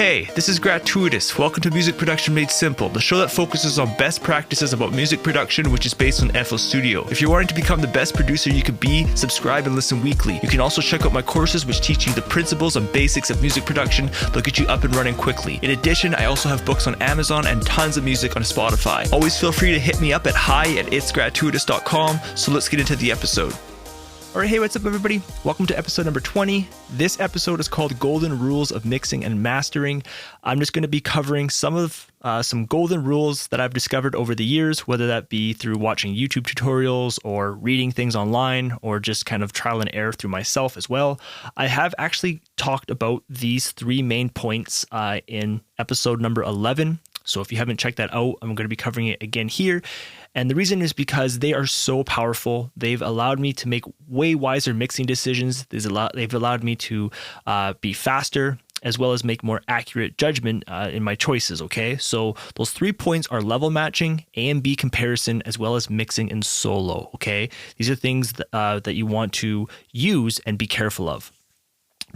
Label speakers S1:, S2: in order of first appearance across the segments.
S1: Hey, this is Gratuitous. Welcome to Music Production Made Simple, the show that focuses on best practices about music production, which is based on FL Studio. If you're wanting to become the best producer you could be, subscribe and listen weekly. You can also check out my courses, which teach you the principles and basics of music production. They'll get you up and running quickly. In addition, I also have books on Amazon and tons of music on Spotify. Always feel free to hit me up at hi@itsgratuitous.com. So let's get into the episode. Alright, hey, what's up everybody? Welcome to episode number 20. This episode is called Golden Rules of Mixing and Mastering. I'm just going to be covering some golden rules that I've discovered over the years, whether that be through watching YouTube tutorials or reading things online or just kind of trial and error through myself as well. I have actually talked about these three main points in episode number 11. So if you haven't checked that out, I'm going to be covering it again here. And the reason is because they are so powerful. They've allowed me to make way wiser mixing decisions. They've allowed me to be faster, as well as make more accurate judgment in my choices, okay? So those 3 points are level matching, A and B comparison, as well as mixing and solo, okay? These are things that you want to use and be careful of.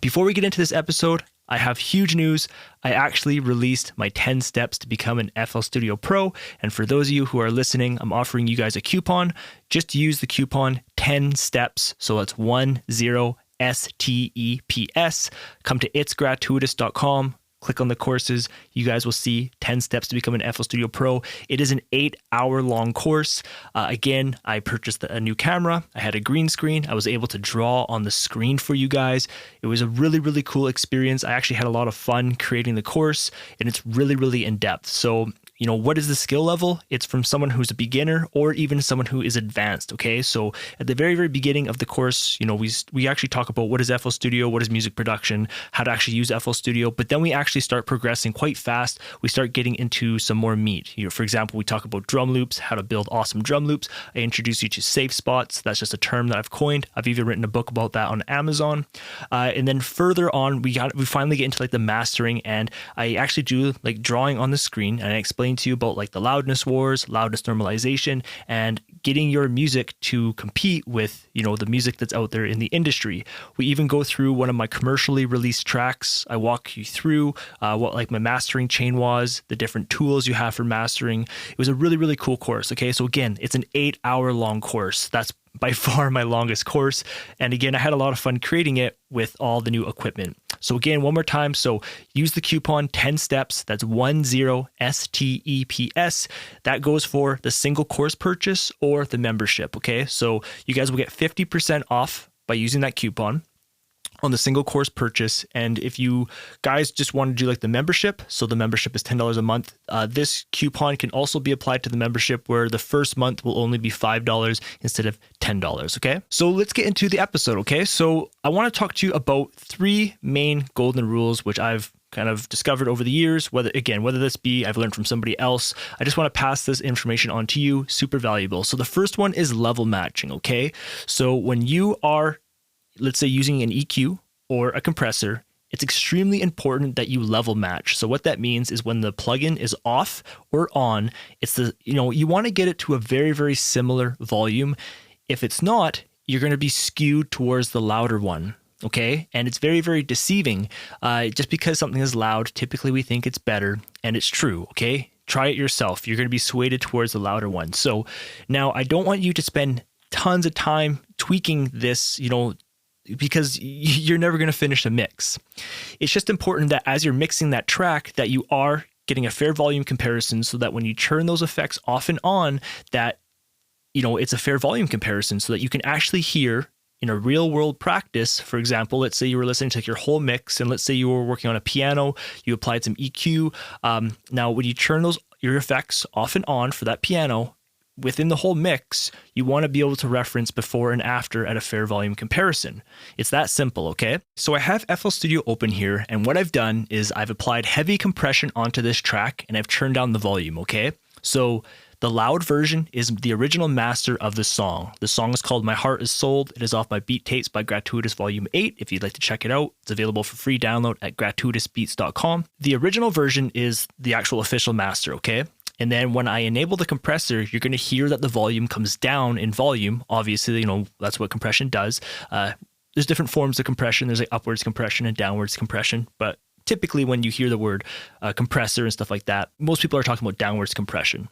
S1: Before we get into this episode, I have huge news. I actually released my 10 steps to become an FL Studio Pro. And for those of you who are listening, I'm offering you guys a coupon. Just use the coupon 10 steps. So it's 10STEPS. Come to itsgratuitous.com. Click on the courses. You guys will see 10 steps to become an FL Studio Pro. It is an 8-hour-long course. Again, I purchased a new camera. I had a green screen. I was able to draw on the screen for you guys. It was a really, really cool experience. I actually had a lot of fun creating the course, and it's really, really in-depth. So, you know, what is the skill level? It's from someone who's a beginner or even someone who is advanced, okay? So at the very, very beginning of the course, you know, we actually talk about what is FL Studio, what is music production, how to actually use FL Studio, but then we actually start progressing quite fast. We start getting into some more meat. You know, for example, we talk about drum loops, how to build awesome drum loops. I introduce you to safe spots. That's just a term that I've coined. I've even written a book about that on Amazon. And then further on, we finally get into like the mastering, and I actually do like drawing on the screen, and I explain to you about like the loudness wars, loudness normalization, and getting your music to compete with, you know, the music that's out there in the industry. We even go through one of my commercially released tracks. I walk you through what like my mastering chain was, the different tools you have for mastering. It was a really, really cool course. Okay, so again, it's an 8-hour-long course. That's by far my longest course. And again, I had a lot of fun creating it with all the new equipment. So again, one more time. So use the coupon 10 steps. That's 10STEPS. That goes for the single course purchase or the membership. Okay. So you guys will get 50% off by using that coupon on the single course purchase. And if you guys just want to do like the membership, so the membership is $10 a month, this coupon can also be applied to the membership, where the first month will only be $5 instead of $10. Okay. So let's get into the episode. Okay. So I want to talk to you about 3 main golden rules, which I've kind of discovered over the years, whether this be I've learned from somebody else. I just want to pass this information on to you. Super valuable. So the first one is level matching. Okay. So when you are, let's say, using an EQ or a compressor, it's extremely important that you level match. So what that means is when the plugin is off or on, you want to get it to a very, very similar volume. If it's not, you're going to be skewed towards the louder one. Okay. And it's very, very deceiving. Just because something is loud, typically we think it's better, and it's true. Okay. Try it yourself. You're going to be swayed towards the louder one. So now I don't want you to spend tons of time tweaking this, because you're never going to finish a mix. It's just important that as you're mixing that track, that you are getting a fair volume comparison, so that when you turn those effects off and on, that, it's a fair volume comparison, so that you can actually hear in a real world practice. For example, let's say you were listening to your whole mix, and let's say you were working on a piano, you applied some EQ. Now, when you turn your effects off and on for that piano, within the whole mix, you want to be able to reference before and after at a fair volume comparison. It's that simple, okay? So I have FL Studio open here, and what I've done is I've applied heavy compression onto this track, and I've turned down the volume, okay? So the loud version is the original master of the song. The song is called My Heart Is Sold. It is off my Beat Tapes by Gratuitous Volume 8. If you'd like to check it out, it's available for free download at gratuitousbeats.com. The original version is the actual official master, okay? And then when I enable the compressor, you're going to hear that the volume comes down in volume. Obviously, that's what compression does. There's different forms of compression. There's like upwards compression and downwards compression, but typically when you hear the word compressor and stuff like that, most people are talking about downwards compression.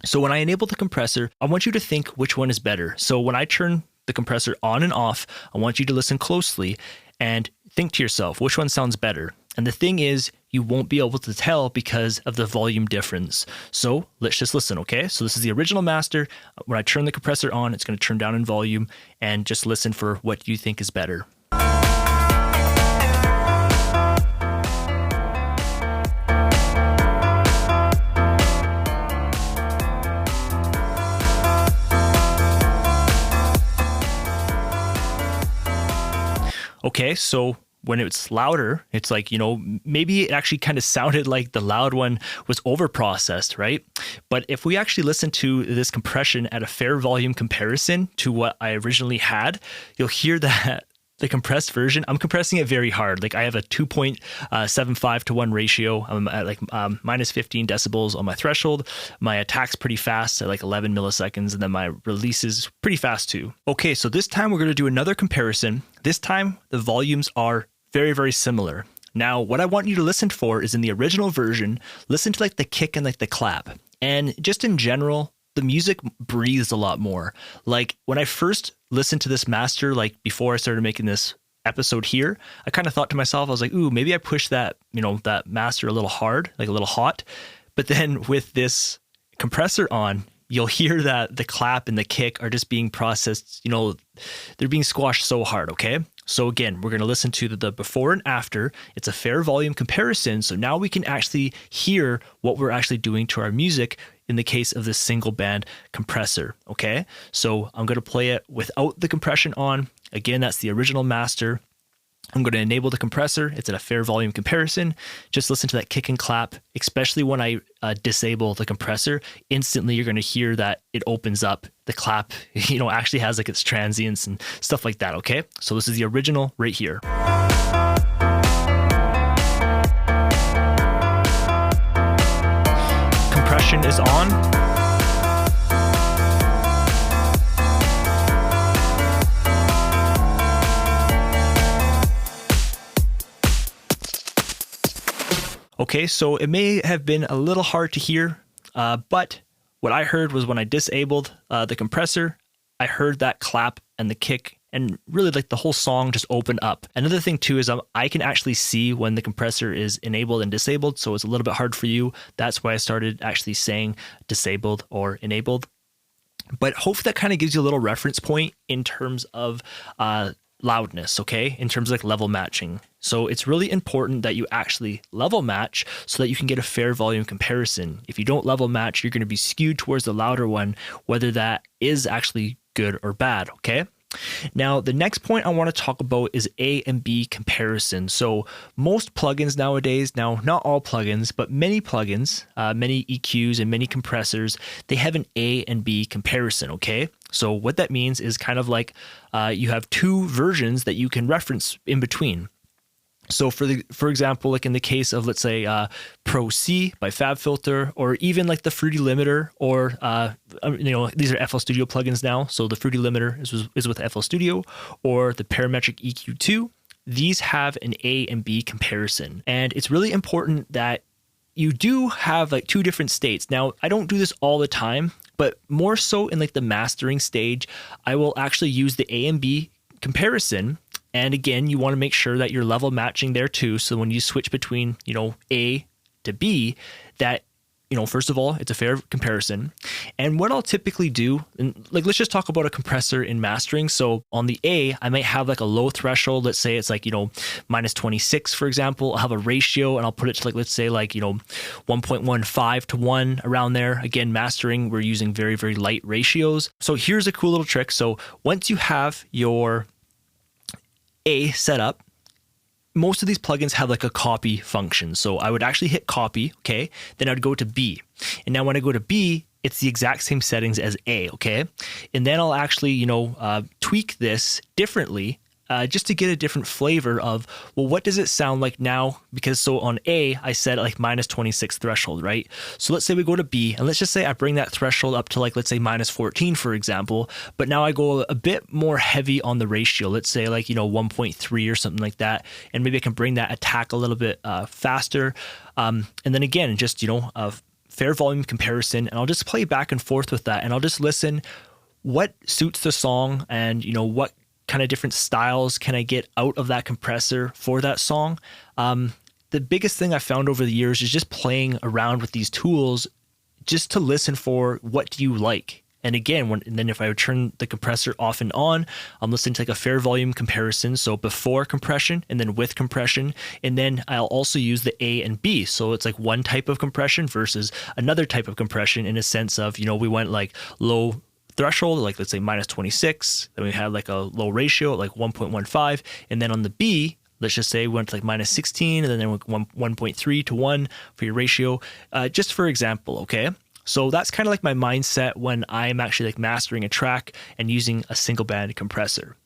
S1: So when I enable the compressor, I want you to think which one is better. So when I turn the compressor on and off, I want you to listen closely and think to yourself, which one sounds better? And the thing is, you won't be able to tell because of the volume difference. So let's just listen, okay? So this is the original master. When I turn the compressor on, it's going to turn down in volume, and just listen for what you think is better. Okay, so when it's louder, it's like, maybe it actually kind of sounded like the loud one was overprocessed, right? But if we actually listen to this compression at a fair volume comparison to what I originally had, you'll hear that the compressed version, I'm compressing it very hard. Like I have a 2.75 to 1 ratio. I'm at like minus 15 decibels on my threshold. My attack's pretty fast at like 11 milliseconds, and then my release is pretty fast too. Okay, so this time we're going to do another comparison. This time the volumes are very, very similar. Now, what I want you to listen for is in the original version, listen to like the kick and like the clap. And just in general, the music breathes a lot more. Like when I first listened to this master, like before I started making this episode here, I kind of thought to myself, I was like, ooh, maybe I pushed that, that master a little hard, like a little hot. But then with this compressor on, you'll hear that the clap and the kick are just being processed, they're being squashed so hard, okay? So again, we're going to listen to the before and after. It's a fair volume comparison. So now we can actually hear what we're actually doing to our music in the case of this single band compressor, okay? So I'm going to play it without the compression on. Again, that's the original master. I'm going to enable the compressor. It's at a fair volume comparison. Just listen to that kick and clap, especially when I disable the compressor. Instantly, you're going to hear that it opens up. The clap, actually has like its transients and stuff like that, okay? So this is the original right here. Compression is on. Okay, so it may have been a little hard to hear, but what I heard was when I disabled the compressor, I heard that clap and the kick, and really like the whole song just opened up. Another thing too is I can actually see when the compressor is enabled and disabled, so it's a little bit hard for you. That's why I started actually saying disabled or enabled. But hopefully that kind of gives you a little reference point in terms of loudness, okay? In terms of like level matching. So it's really important that you actually level match so that you can get a fair volume comparison. If you don't level match, you're going to be skewed towards the louder one, whether that is actually good or bad, okay? Now, the next point I want to talk about is A and B comparison. So most plugins nowadays, now not all plugins, but many plugins, many EQs and many compressors, they have an A and B comparison, okay? So what that means is kind of like you have two versions that you can reference in between. So for example, like in the case of, let's say, Pro C by FabFilter, or even like the Fruity Limiter, or these are FL Studio plugins now. So the Fruity Limiter is with FL Studio, or the Parametric EQ2. These have an A and B comparison, and it's really important that you do have like two different states. Now, I don't do this all the time, but more so in like the mastering stage, I will actually use the A and B comparison. And again, you want to make sure that you're level matching there too. So when you switch between, A to B, that, first of all, it's a fair comparison. And what I'll typically do, and like, let's just talk about a compressor in mastering. So on the A, I might have like a low threshold. Let's say it's like, minus 26, for example. I'll have a ratio and I'll put it to like, let's say like, 1.15 to 1 around there. Again, mastering, we're using very, very light ratios. So here's a cool little trick. So once you have your A set up, most of these plugins have like a copy function. So I would actually hit copy, okay? Then I'd go to B. And now when I go to B, it's the exact same settings as A, okay? And then I'll actually, tweak this differently just to get a different flavor of, well, what does it sound like now? Because so on A, I set like minus 26 threshold, right? So let's say we go to B, and let's just say I bring that threshold up to like, let's say minus 14, for example, but now I go a bit more heavy on the ratio. Let's say like, 1.3 or something like that. And maybe I can bring that attack a little bit faster. And then again, just, a fair volume comparison, and I'll just play back and forth with that. And I'll just listen what suits the song and, what kind of different styles can I get out of that compressor for that song. The biggest thing I found over the years is just playing around with these tools just to listen for what do you like. And again, and then if I would turn the compressor off and on, I'm listening to like a fair volume comparison. So before compression and then with compression. And then I'll also use the A and B. So it's like one type of compression versus another type of compression, in a sense of, we went like low threshold, like let's say minus 26. Then we had like a low ratio at like 1.15. And then on the B, let's just say we went to like minus 16, and then there went 1.3 to 1 for your ratio, just for example, okay? So that's kind of like my mindset when I'm actually like mastering a track and using a single band compressor.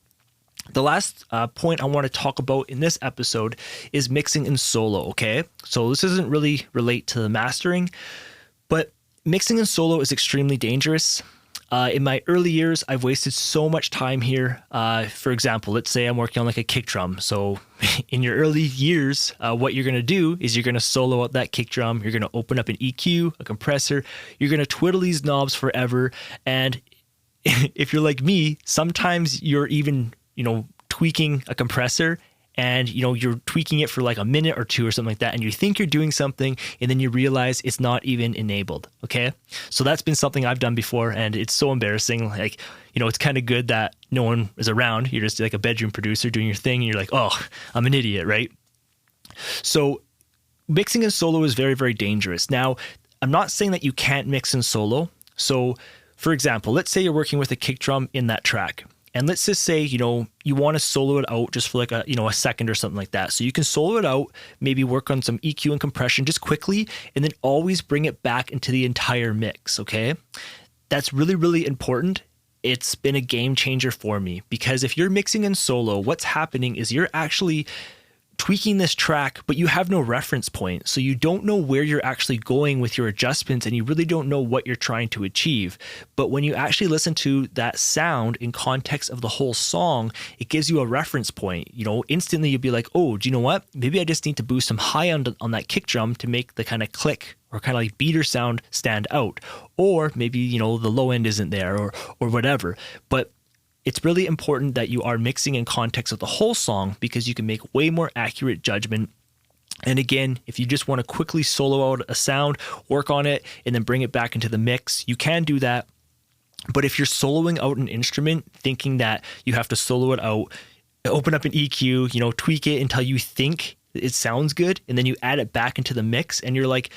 S1: The last point I want to talk about in this episode is mixing in solo, okay? So this doesn't really relate to the mastering, but mixing in solo is extremely dangerous. In my early years, I've wasted so much time here. For example, let's say I'm working on like a kick drum. So in your early years, what you're going to do is you're going to solo out that kick drum. You're going to open up an EQ, a compressor. You're going to twiddle these knobs forever. And if you're like me, sometimes you're even, tweaking a compressor, and you're tweaking it for like a minute or two or something like that, and you think you're doing something, and then you realize it's not even enabled. Okay, so that's been something I've done before, and it's so embarrassing. Like, it's kind of good that no one is around. You're just like a bedroom producer doing your thing, and you're like, oh, I'm an idiot, right? So mixing in solo is very, very dangerous. Now, I'm not saying that you can't mix in solo. So for example, let's say you're working with a kick drum in that track. And let's just say, you want to solo it out just for like a second or something like that. So you can solo it out, maybe work on some EQ and compression just quickly, and then always bring it back into the entire mix, okay? That's really, really important. It's been a game changer for me, because if you're mixing in solo, what's happening is you're actually tweaking this track, but you have no reference point. So you don't know where you're actually going with your adjustments, and you really don't know what you're trying to achieve. But when you actually listen to that sound in context of the whole song, it gives you a reference point. Instantly you'll be like, oh, do you know what? Maybe I just need to boost some high on that kick drum to make the kind of click or kind of like beater sound stand out. Or maybe, the low end isn't there or whatever. But it's really important that you are mixing in context of the whole song, because you can make way more accurate judgment. And again, if you just want to quickly solo out a sound, work on it, and then bring it back into the mix, you can do that. But if you're soloing out an instrument, thinking that you have to solo it out, open up an EQ, tweak it until you think it sounds good, and then you add it back into the mix, and you're like,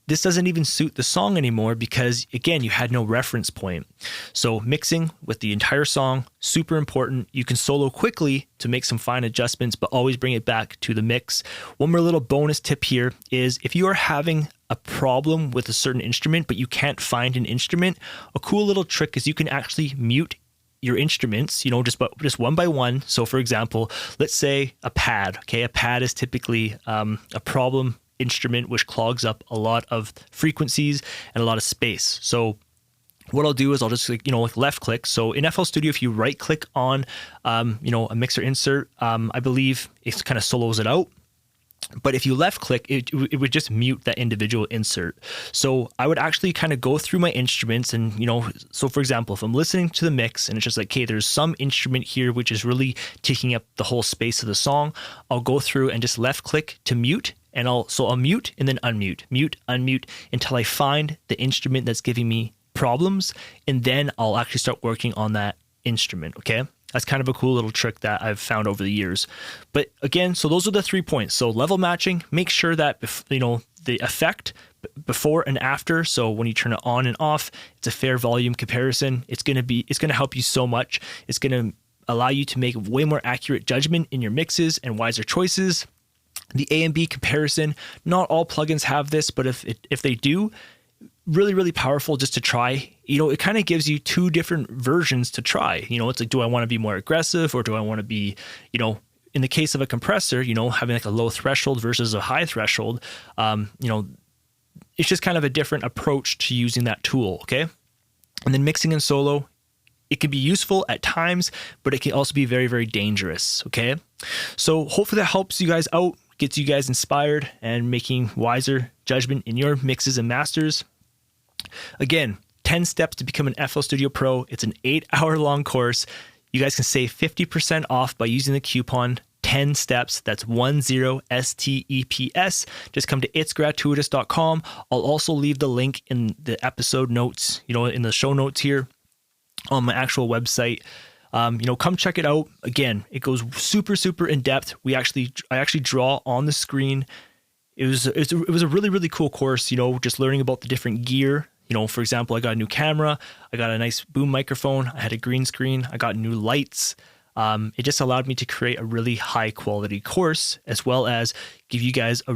S1: this doesn't even suit the song anymore, because again, you had no reference point. So mixing with the entire song, super important. You can solo quickly to make some fine adjustments, but always bring it back to the mix. One more little bonus tip here is, if you are having a problem with a certain instrument, but you can't find an instrument, a cool little trick is you can actually mute your instruments, just one by one. So for example, let's say a pad. Okay, a pad is typically a problem instrument which clogs up a lot of frequencies and a lot of space. So what I'll do is I'll just left click. So in FL Studio, if you right click on a mixer insert, I believe it kind of solos it out. But if you left click, it would just mute that individual insert. So I would actually kind of go through my instruments and, so for example, if I'm listening to the mix and it's just like, okay, there's some instrument here which is really taking up the whole space of the song, I'll go through and just left click to mute. And I'll mute and then unmute, mute, unmute, until I find the instrument that's giving me problems. And then I'll actually start working on that instrument, okay? That's kind of a cool little trick that I've found over the years. But again, so those are the 3 points. So level matching, make sure that, the effect before and after. So when you turn it on and off, it's a fair volume comparison. It's going to help you so much. It's going to allow you to make way more accurate judgment in your mixes and wiser choices. The A and B comparison, not all plugins have this, but if they do, really, really powerful just to try. It kind of gives you two different versions to try. It's like, do I want to be more aggressive, or do I want to be, in the case of a compressor, having like a low threshold versus a high threshold, it's just kind of a different approach to using that tool. Okay. And then mixing in solo, it can be useful at times, but it can also be very, very dangerous. Okay. So hopefully that helps you guys out, gets you guys inspired and making wiser judgment in your mixes and masters. Again, 10 steps to become an FL Studio Pro. It's an 8-hour long course. You guys can save 50% off by using the coupon 10 steps. That's 10STEPS. Just come to itsgratuitous.com. I'll also leave the link in the episode notes, in the show notes here on my actual website. Come check it out. Again, it goes super, super in depth. I actually draw on the screen. It was a really, really cool course, just learning about the different gear. For example, I got a new camera, I got a nice boom microphone, I had a green screen, I got new lights. It just allowed me to create a really high quality course, as well as give you guys a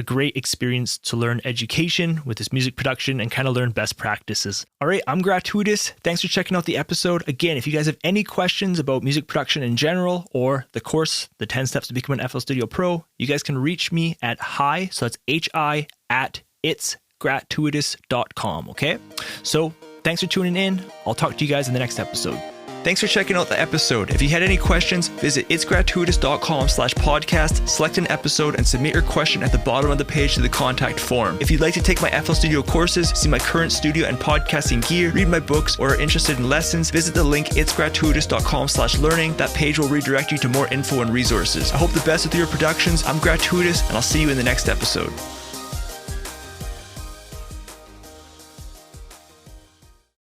S1: great experience to learn education with this music production and kind of learn best practices. All right, I'm Gratuitous. Thanks for checking out the episode. Again, if you guys have any questions about music production in general or the course, the 10 steps to become an FL Studio Pro, you guys can reach me at hi, so that's hi at itsgratuitous.com. Okay, so thanks for tuning in. I'll talk to you guys in the next episode. Thanks for checking out the episode. If you had any questions, visit itsgratuitous.com/podcast, select an episode, and submit your question at the bottom of the page to the contact form. If you'd like to take my FL Studio courses, see my current studio and podcasting gear, read my books, or are interested in lessons, visit the link itsgratuitous.com/learning. That page will redirect you to more info and resources. I hope the best with your productions. I'm Gratuitous, and I'll see you in the next episode.